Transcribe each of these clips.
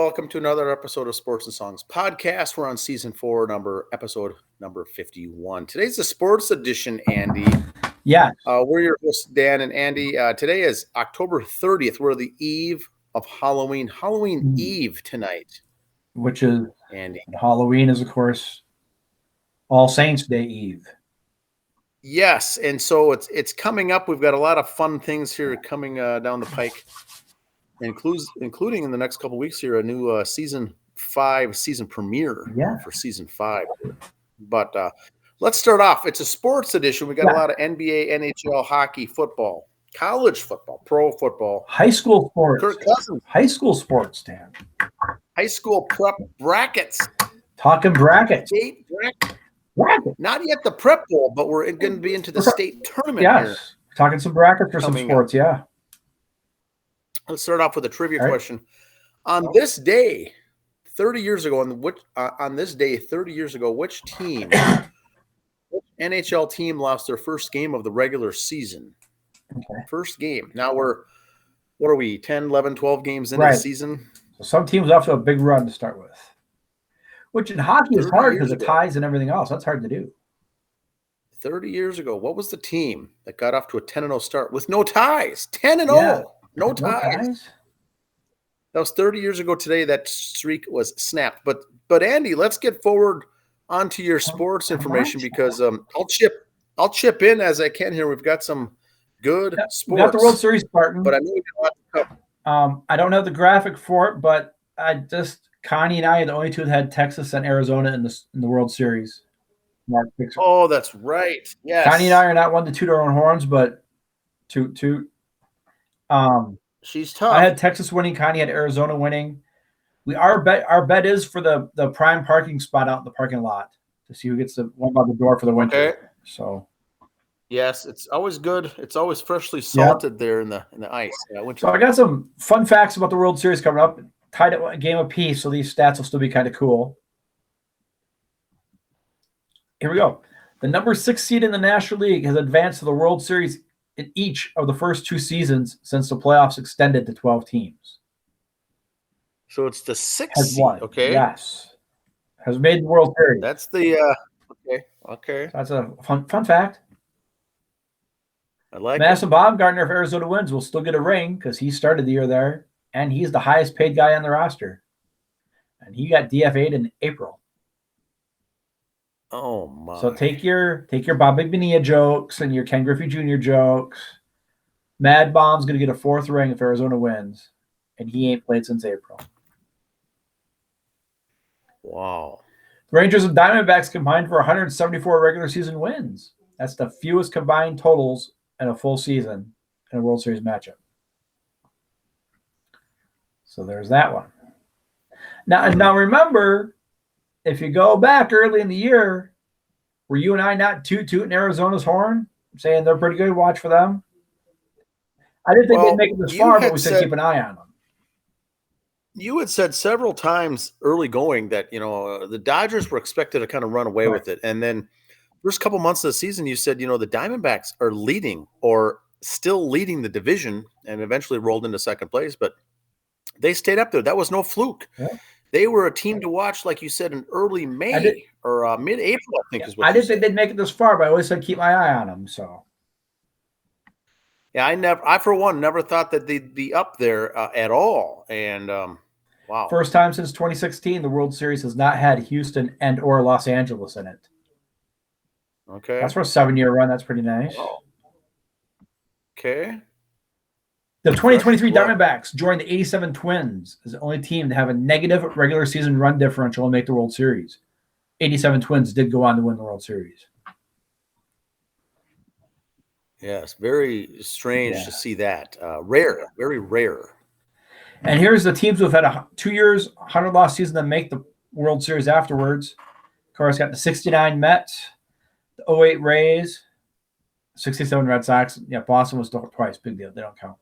welcome to another episode of Sports and Songs Podcast. We're on season 4, episode number 51. Today's the sports edition, Andy. Yeah. We're your hosts, Dan and Andy. Today is October 30th. We're the eve of Halloween. Halloween Eve tonight. Which is, Andy. Halloween is, of course, All Saints Day Eve. Yes, and so it's coming up. We've got a lot of fun things here coming down the pike. Including in the next couple of weeks here, a new season 5 season premiere for season 5. But let's start off. It's a sports edition. We got a lot of NBA, NHL, hockey, football, college football, pro football, high school sports. Kirk Cousins. High school sports, Dan. High school prep brackets. Talking brackets. State bracket. Not yet the prep bowl, but we're going to be into the state tournament here. Talking some brackets for some sports, Let's start off with a trivia question. On this day, 30 years ago, which team, which NHL team lost their first game of the regular season? Okay. First game. Now what are we, 10, 11, 12 games into the season? So some teams off to a big run to start with, which in hockey is hard because of ties and everything else. That's hard to do. 30 years ago, what was the team that got off to a 10-0 start with no ties? 10-0. No ties. That was 30 years ago today. That streak was snapped. But Andy, let's get forward onto your sports information because I'll chip in as I can here. We've got some good sports. We got the World Series, Spartan. But I know we got a lot to cover. I don't have the graphic for it, but Connie and I are the only two that had Texas and Arizona in the World Series. Oh, that's right. Yes. Connie and I are not one to toot our own horns, but toot. She's tough. I had Texas winning. Connie had Arizona winning. Our bet is for the prime parking spot out in the parking lot to see who gets the one by the door for the winter. Okay. So yes, it's always good. It's always freshly salted there in the ice. So I got some fun facts about the World Series coming up. Tied at a game apiece, so these stats will still be kind of cool. Here we go. The number 6 seed in the National League has advanced to the World Series in each of the first 2 seasons since the playoffs extended to 12 teams. So it's the 6th seed, okay? Yes. Has made the World Series. That's the okay. That's a fun fact. I like Madison Bumgarner, if Arizona wins, will still get a ring because he started the year there, and he's the highest paid guy on the roster. And he got DFA'd in April. Oh my! So take your Bob Bonilla jokes and your Ken Griffey Jr. jokes. Mad Bomb's going to get a 4th ring if Arizona wins, and he ain't played since April. Wow! The Rangers and Diamondbacks combined for 174 regular season wins. That's the fewest combined totals in a full season in a World Series matchup. So there's that one. Now remember. If you go back early in the year, were you and I not tooting Arizona's horn, saying they're pretty good, watch for them? I didn't think they'd make it this far, but we said keep an eye on them. You had said several times early going that, the Dodgers were expected to kind of run away with it. And then first couple months of the season, you said, the Diamondbacks are leading or still leading the division and eventually rolled into second place, but they stayed up there. That was no fluke. Yeah. They were a team to watch, like you said, in early May or mid-April, I think is what I didn't think they'd make it this far, but I always said keep my eye on them. So, yeah, I for one never thought that they'd be up there at all. And wow, first time since 2016, the World Series has not had Houston and or Los Angeles in it. Okay, that's for a 7-year run. That's pretty nice. Oh. Okay. The 2023 Diamondbacks joined the 87 Twins as the only team to have a negative regular season run differential and make the World Series. 87 Twins did go on to win the World Series. Yes, very strange to see that. Rare, very rare. And here's the teams who've had 2 years, 100-loss season that make the World Series afterwards. Of course, got the 69 Mets, the 08 Rays, 67 Red Sox. Yeah, Boston was twice. Big deal. They don't count.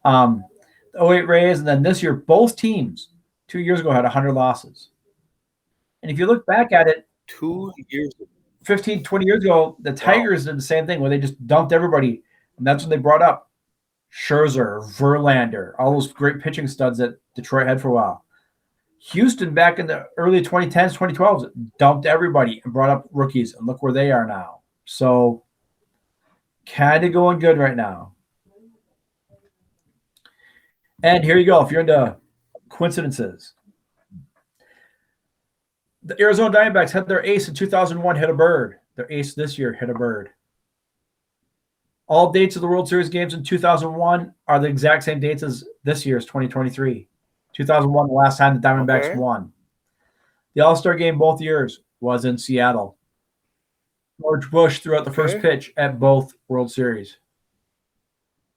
The 08 Rays, and then this year, both teams 2 years ago had 100 losses. And if you look back at it, 2 years ago, 15, 20 years ago, the Tigers did the same thing where they just dumped everybody. And that's when they brought up Scherzer, Verlander, all those great pitching studs that Detroit had for a while. Houston back in the early 2010s, 2012s dumped everybody and brought up rookies, and look where they are now. So kind of going good right now. And here you go. If you're into coincidences, the Arizona Diamondbacks had their ace in 2001 hit a bird. Their ace this year hit a bird. All dates of the World Series games in 2001 are the exact same dates as this year's 2023. 2001, the last time the Diamondbacks won. The All-Star game both years was in Seattle. George Bush threw out the first pitch at both World Series.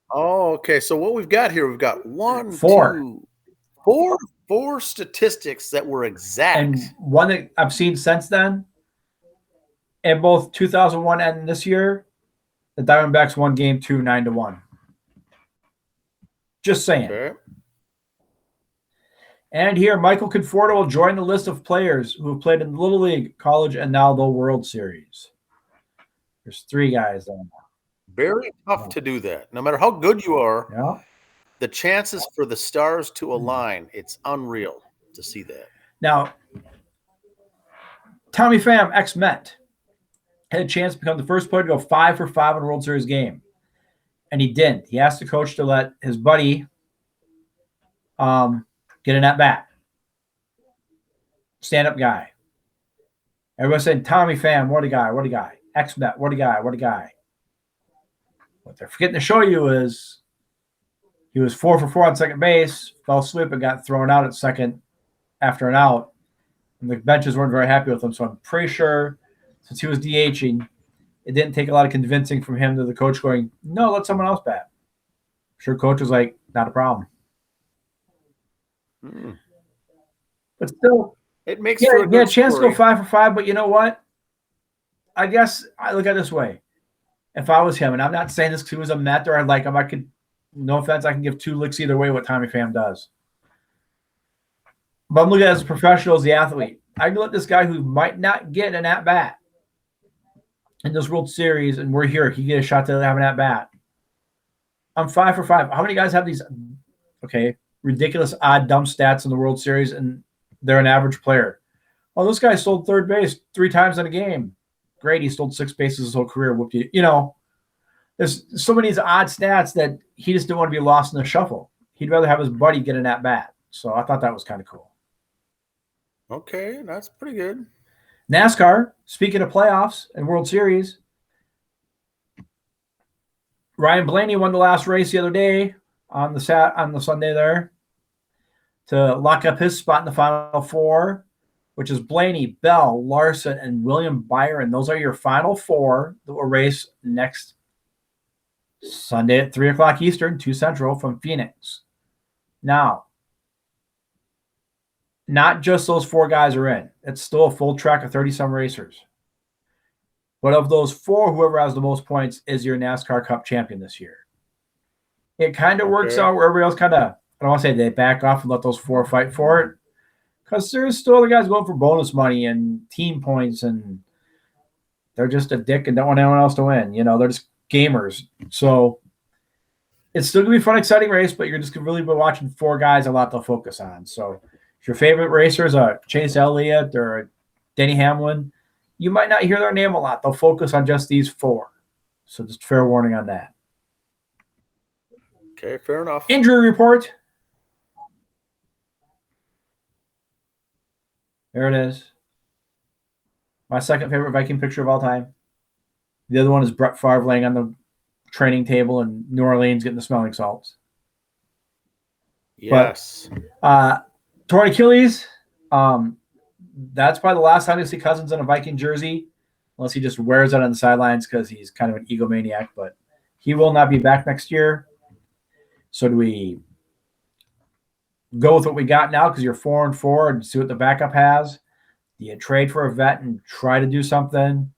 Oh, okay. So what we've got here, we've got four statistics that were exact. And one that I've seen since then, in both 2001 and this year, the Diamondbacks won game 2, 9-1. Just saying. Okay. And here, Michael Conforto will join the list of players who have played in the Little League, college, and now the World Series. There's 3 guys on that. Very tough to do that. No matter how good you are, the chances for the stars to align, it's unreal to see that. Now, Tommy Pham, ex-Met, had a chance to become the first player to go 5 for 5 in a World Series game. And he didn't. He asked the coach to let his buddy get an at-bat. Stand-up guy. Everyone said, Tommy Pham, what a guy. Ex-Met, what a guy. What they're forgetting to show you is he was 4 for 4 on second base, fell asleep and got thrown out at second after an out. And the benches weren't very happy with him. So I'm pretty sure since he was DHing, it didn't take a lot of convincing from him to the coach going, no, let someone else bat. I'm sure coach was like, not a problem. But still, it makes for a chance to go 5 for 5. But you know what? I guess I look at it this way. If I was him, and I'm not saying this because he was a Met or I like him, I could, no offense, I can give 2 licks either way what Tommy Pham does. But I'm looking at it as a professional, as the athlete. I can let this guy who might not get an at-bat in this World Series, and we're here, he get a shot to have an at-bat. I'm 5 for 5. How many guys have these, ridiculous, odd, dumb stats in the World Series, and they're an average player? Well, this guy stole third base 3 times in a game. Great, he stole 6 bases his whole career. There's so many of these odd stats that he just didn't want to be lost in the shuffle. He'd rather have his buddy get an at-bat. So I thought that was kind of cool. Okay, that's pretty good. NASCAR, speaking of playoffs and World Series, Ryan Blaney won the last race the other day on the Sunday there to lock up his spot in the Final 4, which is Blaney, Bell, Larson, and William Byron. Those are your final 4 that will race next Sunday at 3 o'clock Eastern, 2 Central from Phoenix. Now, not just those 4 guys are in. It's still a full track of 30-some racers. But of those 4, whoever has the most points is your NASCAR Cup champion this year. It kind of works out where everybody else kind of, I don't want to say they back off and let those 4 fight for it, because there's still other guys going for bonus money and team points, and they're just a dick and don't want anyone else to win. They're just gamers. So it's still going to be a fun, exciting race, but you're just going to really be watching 4 guys a lot to focus on. So if your favorite racers are Chase Elliott or Denny Hamlin, you might not hear their name a lot. They'll focus on just these 4. So just fair warning on that. Okay, fair enough. Injury report. There it is. My second favorite Viking picture of all time. The other one is Brett Favre laying on the training table in New Orleans getting the smelling salts. Yes. But, torn Achilles. That's probably the last time you see Cousins in a Viking jersey, unless he just wears it on the sidelines because he's kind of an egomaniac. But he will not be back next year. So do we go with what we got now because you're 4-4 and see what the backup has? Do you trade for a vet and try to do something?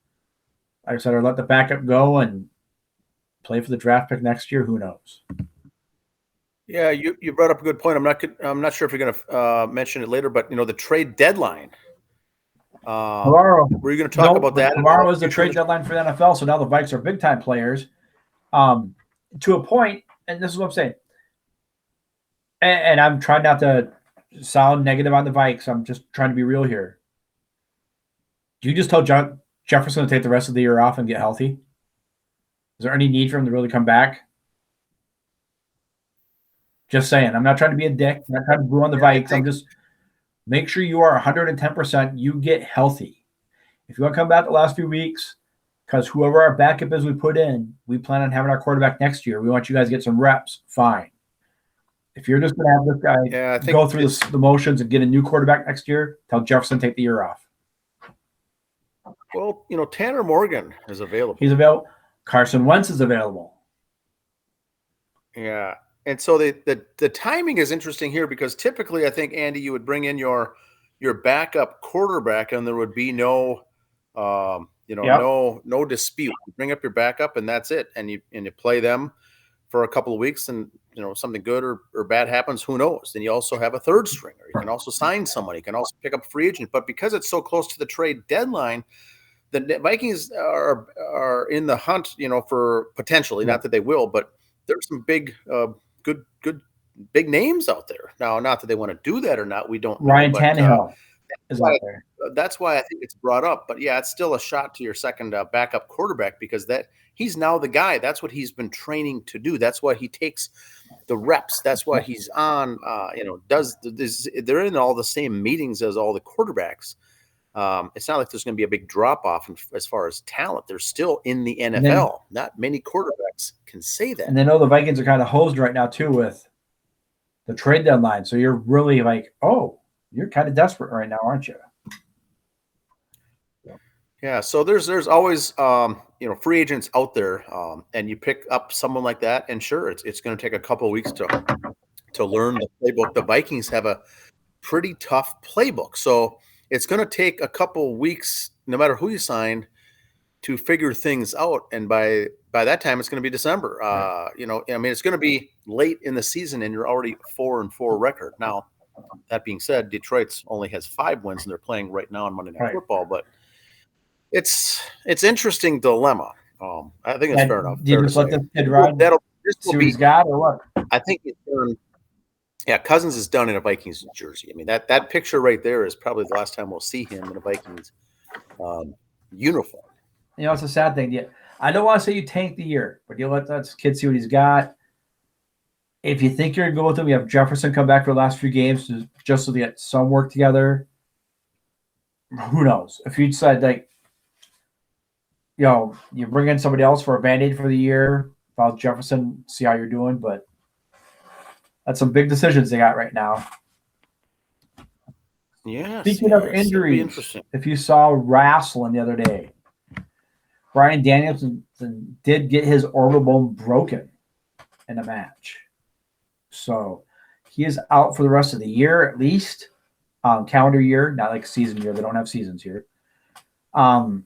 Like I said, or let the backup go and play for the draft pick next year? Who knows? Yeah, you brought up a good point. I'm not sure if you're going to mention it later, but the trade deadline. Tomorrow, were you going to talk about that? Tomorrow is the trade deadline for the NFL, so now the Vikes are big time players. To a point, and this is what I'm saying. And I'm trying not to sound negative on the Vikes. I'm just trying to be real here. Do you just tell Jefferson to take the rest of the year off and get healthy? Is there any need for him to really come back? Just saying. I'm not trying to be a dick. I'm not trying to boo on the Vikes. I'm just make sure you are 110%. You get healthy. If you want to come back the last few weeks, because whoever our backup is we put in, we plan on having our quarterback next year. We want you guys to get some reps. Fine. If you're just going to have this guy go through the motions and get a new quarterback next year, tell Jefferson to take the year off. Well, Tanner Morgan is available. He's available. Carson Wentz is available. Yeah. And so the timing is interesting here because typically I think, Andy, you would bring in your backup quarterback and there would be no no dispute. You bring up your backup and that's it. And you play them for a couple of weeks and something good or bad happens, who knows? Then you also have a third stringer. You can also sign somebody. You can also pick up a free agent. But because it's so close to the trade deadline, the Vikings are in the hunt, for potentially, not that they will, but there's some big good big names out there. Now, not that they want to do that or not, we don't know. Ryan Tannehill is out there. That's why I think it's brought up. But yeah, it's still a shot to your second backup quarterback because he's now the guy. That's what he's been training to do. That's why he takes the reps. That's why he's on. They're in all the same meetings as all the quarterbacks. It's not like there's going to be a big drop off as far as talent. They're still in the NFL. Not many quarterbacks can say that. And they know the Vikings are kind of hosed right now too with the trade deadline. So you're really like, oh, you're kind of desperate right now, aren't you? Yeah. So there's always free agents out there, and you pick up someone like that, and sure, it's going to take a couple of weeks to learn the playbook. The Vikings have a pretty tough playbook, so it's going to take a couple weeks, no matter who you sign, to figure things out. And by that time, it's going to be December. It's going to be late in the season, and you're already 4-4 record. Now, that being said, Detroit's only has 5 wins, and they're playing right now on Monday Night Football. But it's interesting dilemma. I think it's fair enough. Do you just let this kid ride? See what he's got, or what? I think it's done. Yeah, Cousins is done in a Vikings jersey. I mean, that picture right there is probably the last time we'll see him in a Vikings uniform. It's a sad thing. Yeah, I don't want to say you tank the year, but you let that kid see what he's got. If you think you're going to go with him, you have Jefferson come back for the last few games just so they get some work together. Who knows? If you decide, you bring in somebody else for a Band-Aid for the year, follow Jefferson, see how you're doing, but that's some big decisions they got right now. Yeah. Speaking of injuries, if you saw wrestling the other day, Brian Danielson did get his orbital bone broken in a match. So he is out for the rest of the year, at least calendar year, not like season year. They don't have seasons here. And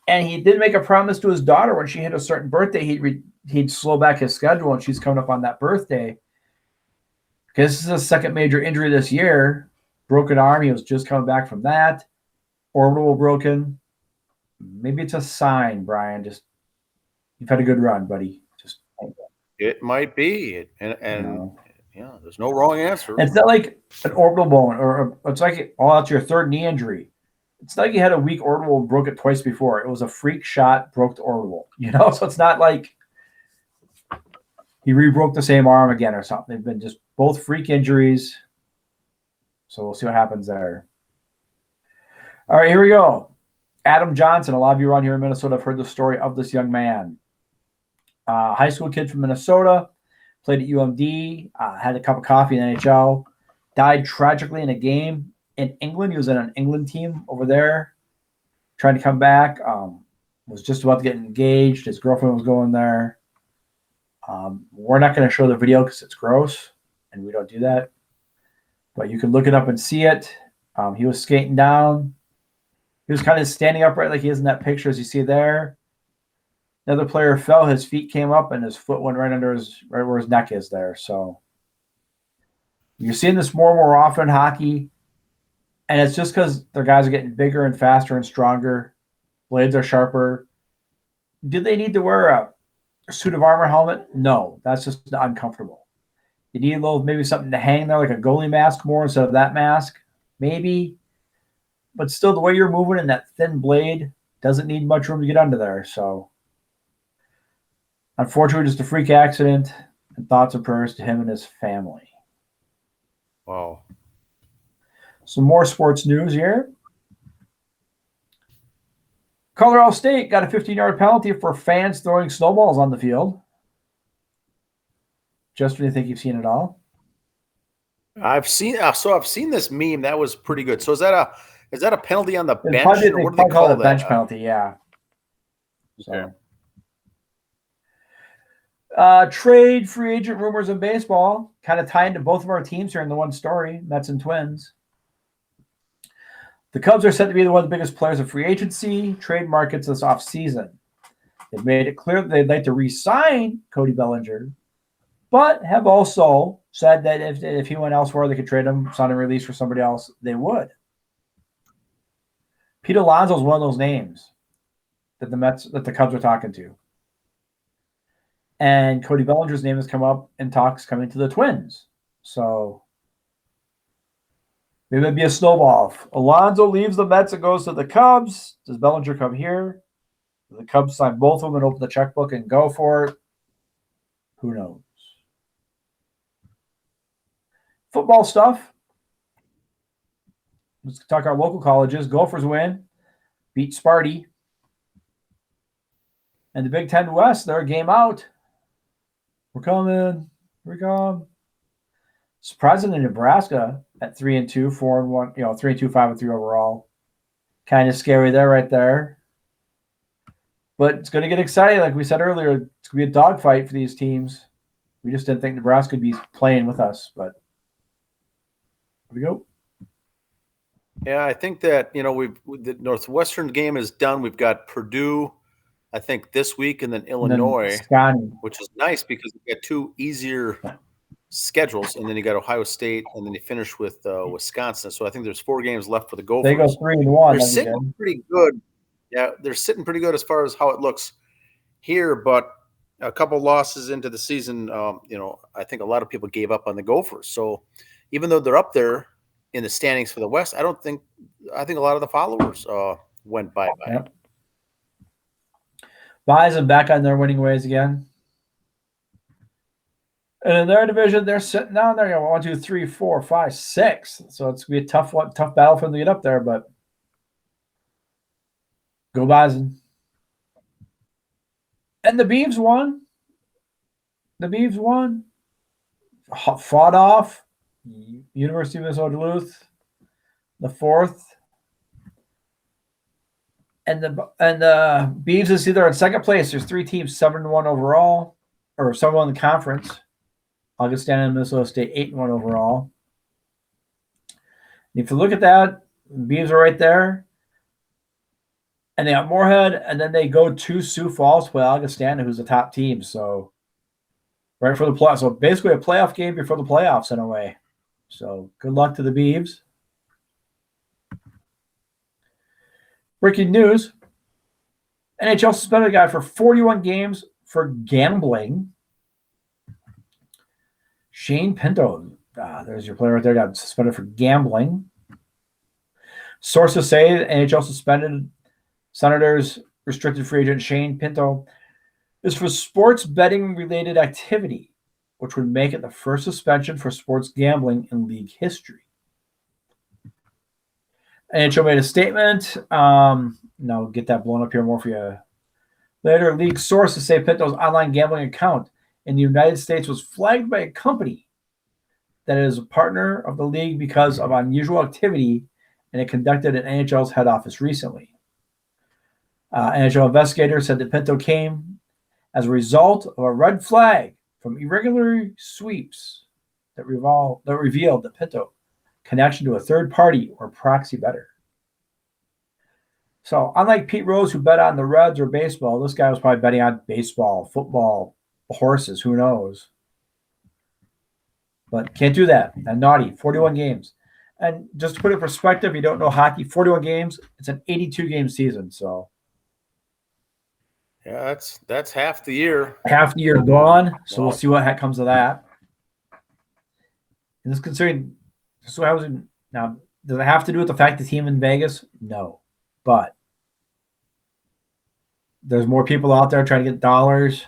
he did make a promise to his daughter when she hit a certain birthday, he'd slow back his schedule, and she's coming up on that birthday. Because this is his second major injury this year. Broken arm. He was just coming back from that. Orbital broken. Maybe it's a sign, Brian. Just you've had a good run, buddy. Just it might be, and there's no wrong answer. It's not like an orbital bone, or it's like that's your third knee injury. It's not like you had a weak orbital and broke it twice before. It was a freak shot, broke the orbital. So it's not like he re-broke the same arm again or something. They've been just both freak injuries. So we'll see what happens there. All right, here we go. Adam Johnson. A lot of you around here in Minnesota have heard the story of this young man. High school kid from Minnesota, played at UMD, had a cup of coffee in the NHL, died tragically in a game in England. He was in an England team over there, trying to come back. Was just about to get engaged. His girlfriend was going there. We're not going to show the video because it's gross, and we don't do that. But you can look it up and see it. He was skating down. He was kind of standing upright like he is in that picture, as you see there. Another player fell. His feet came up, and his foot went right where his neck is there. So you're seeing this more and more often in hockey, and it's just because their guys are getting bigger and faster and stronger. Blades are sharper. Do they need to wear a suit of armor helmet? No, that's just uncomfortable. You need a little, maybe something to hang there, like a goalie mask more instead of that mask. Maybe. But still, the way you're moving in that thin blade doesn't need much room to get under there. So, unfortunately, just a freak accident, and thoughts and prayers to him and his family. Wow. Some more sports news here. Colorado State got a 15-yard penalty for fans throwing snowballs on the field. Just when you think you've seen it all. I've seen this meme. That was pretty good. So is that a penalty on the bench? Probably, or what do they call it? that? Bench penalty, yeah. Okay. Trade free agent rumors in baseball, kind of tied into both of our teams here in the one story, Mets and Twins. The Cubs are set to be one of the biggest players of free agency trade markets this offseason. They've made it clear that they'd like to re-sign Cody Bellinger, but have also said that if he went elsewhere, they could trade him, sign a release for somebody else, they would. Pete Alonso is one of those names that the Cubs are talking to. And Cody Bellinger's name has come up in talks coming to the Twins. So maybe it'd be a snowball. If Alonso leaves the Mets and goes to the Cubs, does Bellinger come here? Do the Cubs sign both of them and open the checkbook and go for it? Who knows? Football stuff. Let's talk our local colleges. Gophers win. Beat Sparty. And the Big Ten West, they're a game out. We're coming. Here we come. Surprisingly, Nebraska at 3-2, 4-1, 3-2, 5-3 overall. Kind of scary there, right there. But it's going to get exciting. Like we said earlier, it's going to be a dogfight for these teams. We just didn't think Nebraska would be playing with us, but here we go. Yeah, I think that, the Northwestern game is done. We've got Purdue, I think, this week, and then Illinois, which is nice because we got two easier schedules, and then you got Ohio State, and then you finish with Wisconsin. So I think there's 4 games left for the Gophers. They go 3-1. They're sitting pretty good. Yeah, they're sitting pretty good as far as how it looks here, but a couple losses into the season, I think a lot of people gave up on the Gophers. So even though they're up there in the standings for the West, I think a lot of the followers went bye-bye. Yep. Bison back on their winning ways again. And in their division, they're sitting down there. 1, 2, 3, 4, 5, 6. So it's gonna be a tough battle for them to get up there, but go Bison. And the Beavs won. Fought off University of Minnesota Duluth, the 4th. And the Beavs is either in second place. There's 3 teams, 7-1 overall, or 7-1 in the conference. Augustana and Minnesota State 8-1 overall. And if you look at that, the Beavs are right there. And they got Moorhead, and then they go to Sioux Falls to play Augustana, who's the top team. So right for the playoffs. So basically a playoff game before the playoffs in a way. So good luck to the Beavs. Breaking news. NHL suspended a guy for 41 games for gambling. Shane Pinto. There's your player right there. Got suspended for gambling. Sources say the NHL suspended Senators restricted free agent Shane Pinto is for sports betting-related activity, which would make it the first suspension for sports gambling in league history. NHL made a statement. I'll get that blown up here more for you later. League sources say Pinto's online gambling account in the United States was flagged by a company that is a partner of the league because of unusual activity, and it conducted at NHL's head office recently. NHL investigators said that Pinto came as a result of a red flag from irregular sweeps that revealed that Pinto connection to a third party or proxy bettor. So unlike Pete Rose, who bet on the Reds or baseball, this guy was probably betting on baseball, football, horses, who knows. But can't do that. And naughty, 41 games. And just to put it in perspective, you don't know hockey, 41 games, it's an 82-game season. So yeah, that's half the year. Half the year gone. So we'll see what comes of that. And this considering, so I was in, now, does it have to do with the fact the team in Vegas? No. But there's more people out there trying to get dollars.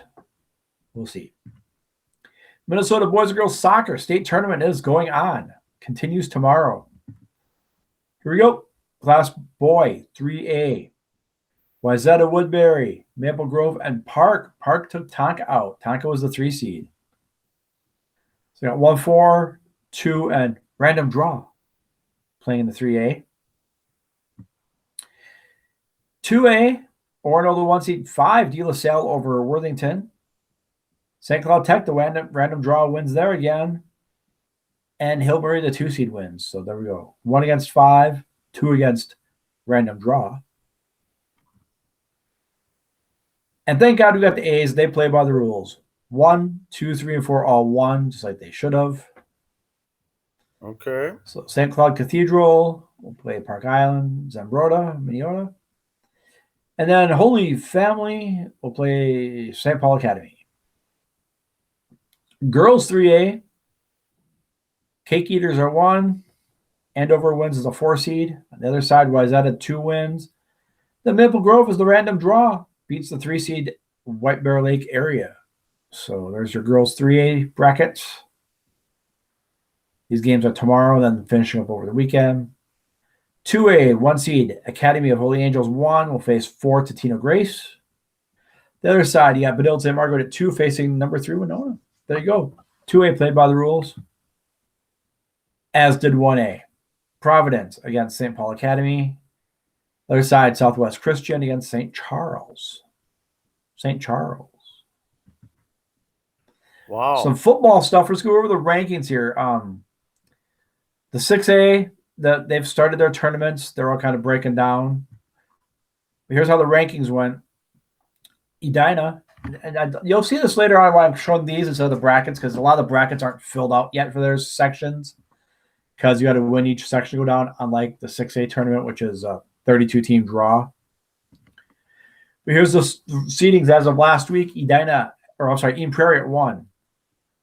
We'll see. Minnesota boys and girls soccer state tournament is going on. Continues tomorrow. Here we go. Class boy 3A. Wayzata, Woodbury, Maple Grove, and Park. Park took Tonka out. Tonka was the 3 seed. So we got 1, 4, 2, and random draw playing in the 3A. 2A, Orono, the 1 seed, 5, De La Salle over Worthington. St. Cloud Tech, the random draw wins there again. And Hillbury, the 2 seed, wins. So there we go. 1 against 5, 2 against random draw. And thank God we got the A's. They play by the rules. 1, 2, 3, and 4 all won, just like they should have. Okay. So St. Cloud Cathedral will play Park Island, Zambroda, Minneota. And then Holy Family will play St. Paul Academy. Girls 3A, Cake Eaters are 1. Andover wins as a 4 seed. On the other side, Wayzata 2 wins. The Maple Grove is the random draw. Beats the 3 seed White Bear Lake area. So there's your girls 3A brackets. These games are tomorrow, then finishing up over the weekend. 2A, 1 seed, Academy of Holy Angels 1 will face 4 Totino Grace. The other side, you got Bedell St. Margaret at 2 facing number 3 Winona. There you go. 2A played by the rules, as did 1A. Providence against St. Paul Academy. The other side, Southwest Christian against St. Charles. St. Charles. Wow. Some football stuff. Let's go over the rankings here. The 6A, they've started their tournaments. They're all kind of breaking down. But here's how the rankings went. Edina, and you'll see this later on why I'm showing these instead of the brackets, because a lot of the brackets aren't filled out yet for their sections, because you got to win each section to go down, unlike the 6A tournament, which is a 32-team draw. But here's the seedings as of last week. Eden Prairie at 1.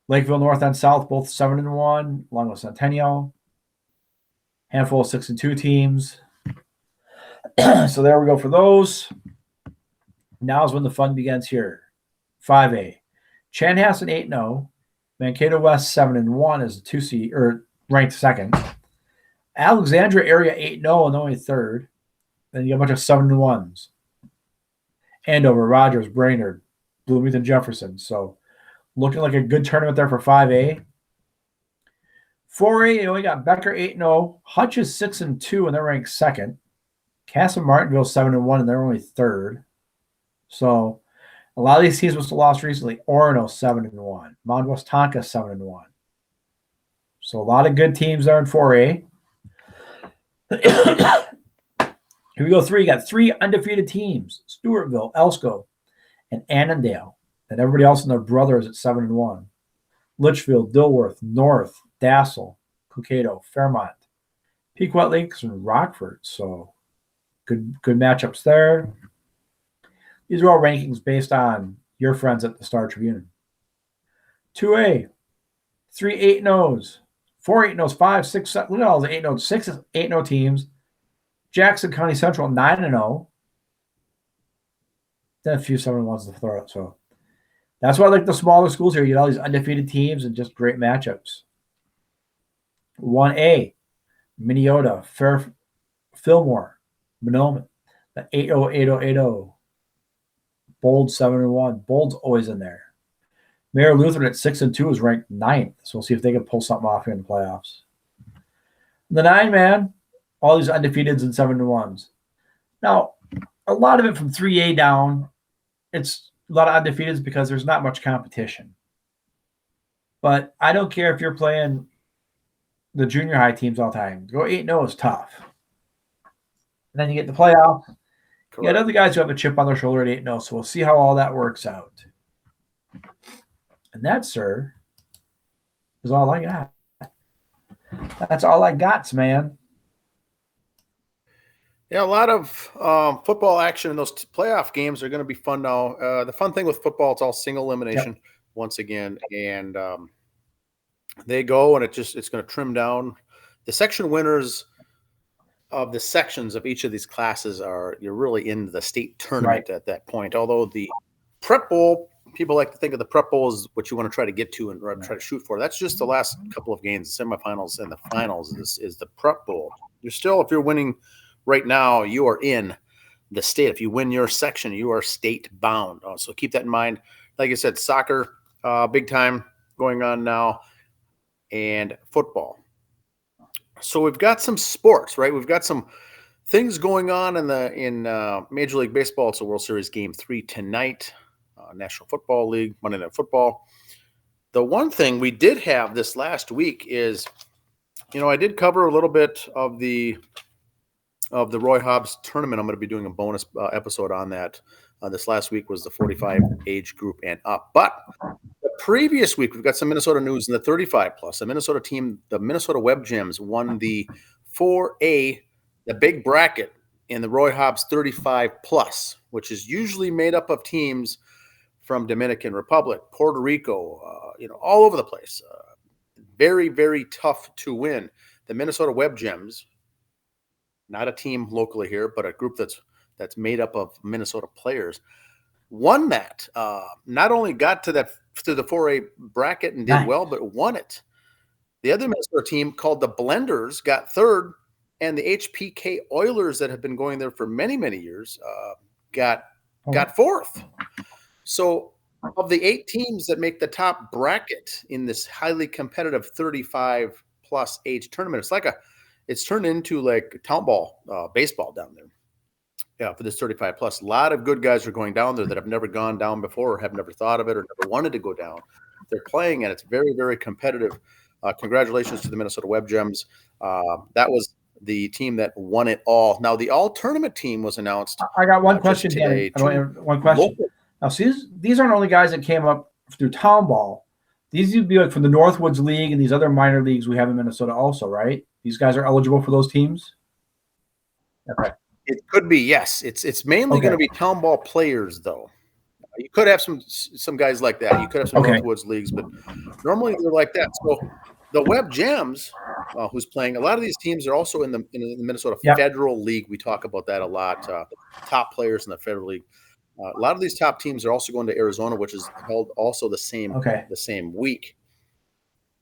Lakeville North and South, both 7-1, along with Centennial. Handful of 6-2 teams. So there we go for those. Now is when the fun begins here. 5A. Chanhassen 8-0. Mankato West 7-1 is the 2 seed, or ranked 2nd. Alexandria area 8-0 and only 3rd. Then you got a bunch of 7-1s. Andover, Rogers, Brainerd, Bloomington, Jefferson. So looking like a good tournament there for 5A. 4A, you only got Becker 8-0. Hutch is 6-2 and they're ranked 2nd. Castle Martinville 7-1 and they're only 3rd. So a lot of these teams must have lost recently. Orono 7-1. Mount West Tonka 7-1. So a lot of good teams there in 4A. Here we go. 3. You got 3 undefeated teams: Stewartville, Elsco, and Annandale. And everybody else and their brother is at 7-1. Litchfield, Dilworth, North, Dassel, Cokato, Fairmont, Pequot Lakes, and Rockford. So good matchups there. These are all rankings based on your friends at the Star Tribune. 2A, 3 8-0s, 4 8-0s, 5, 6, 7. Look at all the 8-0, 6 8-0 teams. Jackson County Central 9-0. Then a few 7-1s to throw out. So that's why I like the smaller schools here. You get all these undefeated teams and just great matchups. 1A, Minneota, Fillmore, Monoman, the 8-0. Bold 7-1. Bold's always in there. Mayor Lutheran at 6-2 is ranked 9th. So we'll see if they can pull something off here in the playoffs. The 9-man, all these undefeateds and 7-1s. Now, a lot of it from 3A down, it's a lot of undefeateds because there's not much competition. But I don't care if you're playing the junior high teams all the time. Go 8-0 is tough. And then you get the playoff. You got other guys who have a chip on their shoulder at 8-0, so we'll see how all that works out. And that, sir, is all I got. That's all I got, man. Yeah, a lot of football action in those playoff games are going to be fun now. The fun thing with football, it's all single elimination once again. And They go, and it's going to trim down. The section winners of the sections of each of these classes you're really in the state tournament at that point. Although the Prep Bowl, people like to think of the Prep Bowl as what you want to try to get to and try to shoot for. That's just the last couple of games, the semifinals and the finals is the Prep Bowl. You're still, if you're winning right now, you are in the state. If you win your section, you are state bound. So keep that in mind. Like I said, soccer, big time going on now, and football. So we've got some sports, right? We've got some things going on in Major League Baseball. It's a World Series Game 3 tonight. National Football League, Monday Night Football. The one thing we did have this last week is, I did cover a little bit of the Roy Hobbs tournament. I'm going to be doing a bonus episode on that. This last week was the 45 age group and up. But the previous week, we've got some Minnesota news in the 35 plus. The Minnesota team, the Minnesota Web Gems, won the 4A, the big bracket in the Roy Hobbs 35 plus, which is usually made up of teams from Dominican Republic, Puerto Rico, all over the place. Very, very tough to win. The Minnesota Web Gems, not a team locally here, but a group that's made up of Minnesota players, won that. Not only got to the 4A bracket and did well, but won it. The other Minnesota team, called the Blenders, got third, and the HPK Oilers, that have been going there for many, many years, got fourth. So of the 8 teams that make the top bracket in this highly competitive 35 plus age tournament, it's turned into like town ball baseball down there. Yeah, for this 35 plus. A lot of good guys are going down there that have never gone down before, or have never thought of it, or never wanted to go down. They're playing, and it's very, very competitive. Congratulations to the Minnesota Web Gems. That was the team that won it all. Now, the all-tournament team was announced. I got one question today. One question. Now, see, these aren't only guys that came up through town ball. These would be like from the Northwoods League and these other minor leagues we have in Minnesota also, right? These guys are eligible for those teams? Okay. It could be, yes. It's mainly going to be town ball players, though. You could have some guys like that. You could have some Northwoods leagues, but normally they're like that. So the Web Gems, who's playing, a lot of these teams are also in the Minnesota Federal League. We talk about that a lot. The top players in the Federal League. A lot of these top teams are also going to Arizona, which is held also the same week.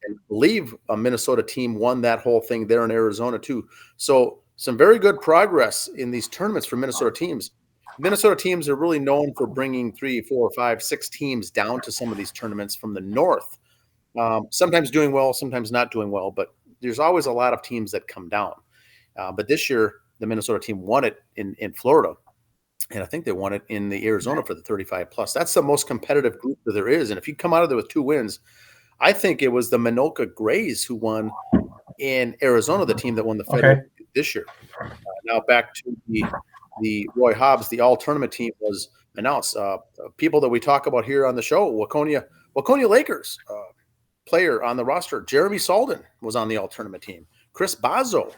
And I believe a Minnesota team won that whole thing there in Arizona too. So some very good progress in these tournaments for Minnesota teams. Minnesota teams are really known for bringing 3, 4, 5, 6 teams down to some of these tournaments from the north. Sometimes doing well, sometimes not doing well, but there's always a lot of teams that come down. But this year, the Minnesota team won it in Florida. And I think they won it in the Arizona for the 35 plus. That's the most competitive group that there is. And if you come out of there with 2 wins, I think it was the Minoka Grays who won in Arizona, the team that won the Federal this year. Now back to the Roy Hobbs, the all-tournament team was announced. People that we talk about here on the show, Waconia Lakers player on the roster, Jeremy Salden, was on the all-tournament team. Chris Bazzo,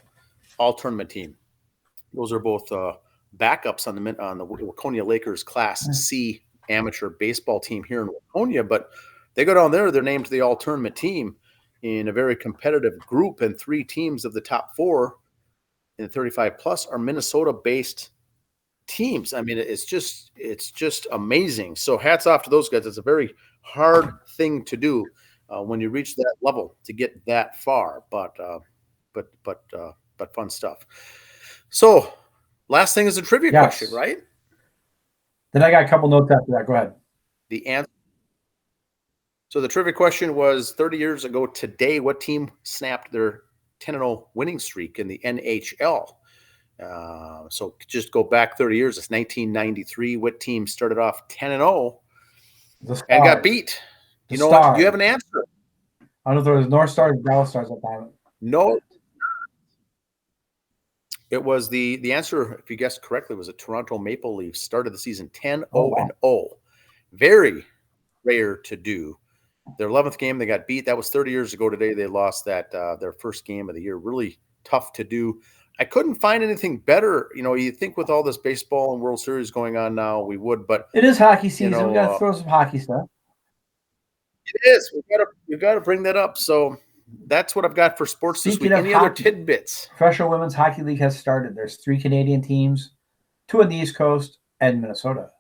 all-tournament team. Those are both backups on the Waconia Lakers Class C amateur baseball team here in Waconia, but they go down there, they're named the all-tournament team in a very competitive group, and 3 teams of the top 4 in the 35 plus are Minnesota-based teams. I mean, it's just amazing. So hats off to those guys. It's a very hard thing to do when you reach that level to get that far, but fun stuff. So last thing is a trivia question, right? Then I got a couple notes after that. Go ahead. The answer. So the trivia question was 30 years ago today, what team snapped their 10-0 winning streak in the NHL? So just go back 30 years. It's 1993. What team started off 10-0 and got beat? You know what? Do you have an answer? I don't know if there was North Stars, Dallas Stars at that. No. It was the answer, if you guessed correctly, was a Toronto Maple Leafs. Started the season 10-0. Very rare to do. Their 11th game, they got beat. That was 30 years ago today. They lost that their first game of the year. Really tough to do. I couldn't find anything better. You think with all this baseball and World Series going on now, we would, but it is hockey season. We got to throw some hockey stuff. It is. We've got to bring that up. So that's what I've got for sports this Speaking week. of Any other hockey, tidbits? Professional Women's Hockey League has started. There's 3 Canadian teams, 2 on the East Coast, and Minnesota.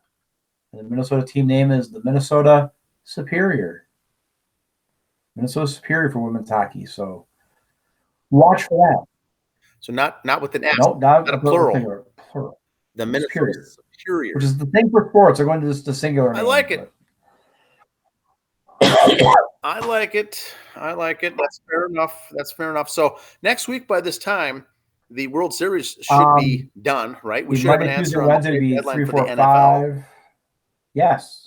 And the Minnesota team name is the Minnesota Superior. Minnesota Superior for women's hockey. So watch for that. So not with an S, Nope, not a plural. Plural. The Minnesota Superior. Which is the thing for sports. They're going to just the singular name. I like it. I like it. That's fair enough. So next week by this time, the World Series should be done, right? We should have an answer on Wednesday the be deadline 3, for 4, the NFL. 5. Yes.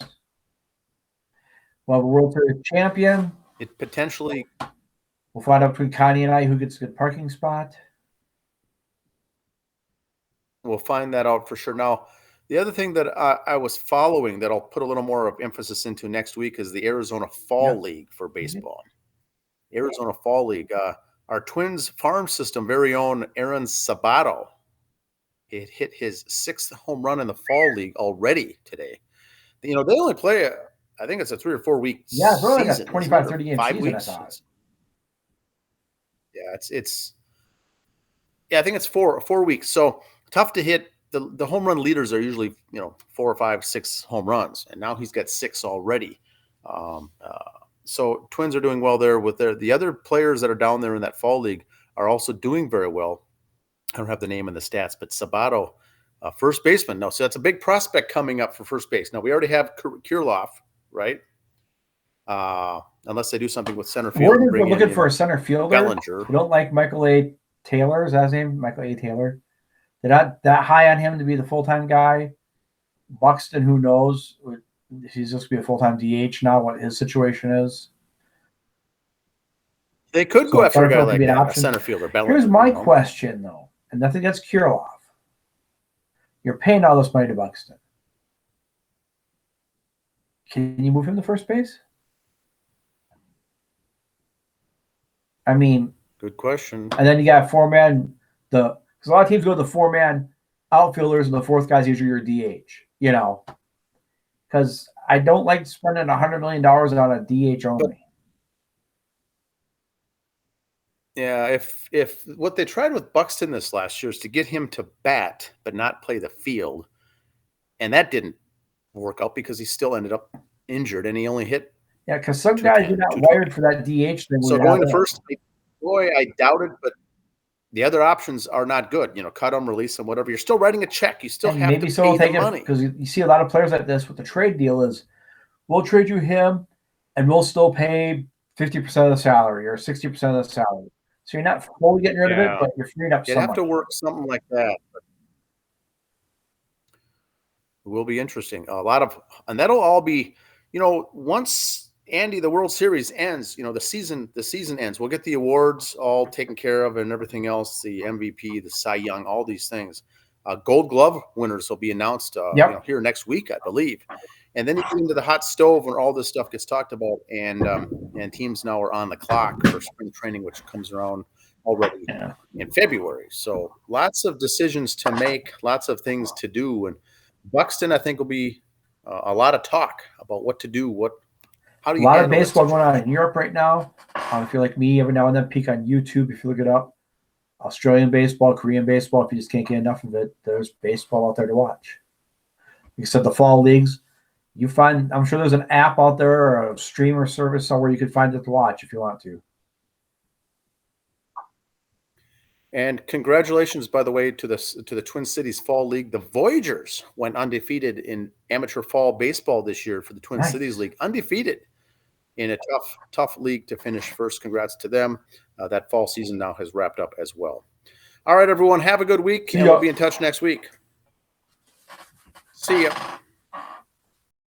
We'll have a World Series champion. It potentially. We'll find out between Connie and I who gets a good parking spot. We'll find that out for sure. Now, the other thing that I was following that I'll put a little more of emphasis into next week is the Arizona Fall League for baseball. Arizona Fall League. Our Twins farm system very own Aaron Sabato. It hit his 6th home run in the Fall League already today. They only play, I think it's a 3 or 4 week season. It's really like a 25, 30 game 5 season, weeks. I thought. I think it's 4 weeks. So tough to hit. The home run leaders are usually 4 or 5, 6 home runs, and now he's got 6 already. So Twins are doing well there with the other players that are down there in that Fall League are also doing very well. I don't have the name and the stats, but Sabato, first baseman. No, so that's a big prospect coming up for first base. Now we already have Kirilloff, right? Unless they do something with center field. We're looking for a center fielder. Bellinger. We don't like Michael A. Taylor. Is that his name? Michael A. Taylor. They're not that high on him to be the full-time guy. Buxton, who knows? He's just going to be a full-time DH now, what his situation is. They could go after a guy like that, a center fielder. Bellinger, here's my question, though, and nothing against Kirilloff. You're paying all this money to Buxton. Can you move him to first base? I mean, good question. And then you got 4-man, because a lot of teams go to the 4-man outfielders, and the 4th guy's usually your DH. Because I don't like spending $100 million on a DH only. Yeah, if what they tried with Buxton this last year is to get him to bat but not play the field, and that didn't work out because he still ended up injured and he only hit. Yeah, because some guys are not wired for that DH thing. So going to first, boy, I doubt it, but the other options are not good. Cut them, release them, whatever. You're still writing a check. You still have to pay the money. Because you see a lot of players like this with the trade deal is, we'll trade you him, and we'll still pay 50% of the salary or 60% of the salary. So you're not fully getting rid of it, but you're freeing up some money. You'd have to work something like that. But it will be interesting. And that'll all be, once Andy, the World Series ends, the season ends. We'll get the awards all taken care of and everything else, the MVP, the Cy Young, all these things. Gold Glove winners will be announced here next week, I believe. And then you get into the hot stove when all this stuff gets talked about, and teams now are on the clock for spring training, which comes around already in February. So lots of decisions to make, lots of things to do. And Buxton, I think, will be a lot of talk about what to do, how do you. A lot of baseball going on in Europe right now. If you're like me, every now and then peek on YouTube if you look it up. Australian baseball, Korean baseball. If you just can't get enough of it, there's baseball out there to watch. Except the fall leagues. I'm sure there's an app out there or a streamer service somewhere you could find it to watch if you want to. And congratulations, by the way, to the Twin Cities Fall League. The Voyagers went undefeated in amateur fall baseball this year for the Twin Cities League. Undefeated in a tough league to finish first. Congrats to them. That fall season now has wrapped up as well. All right, everyone, have a good week, and we'll be in touch next week. See ya.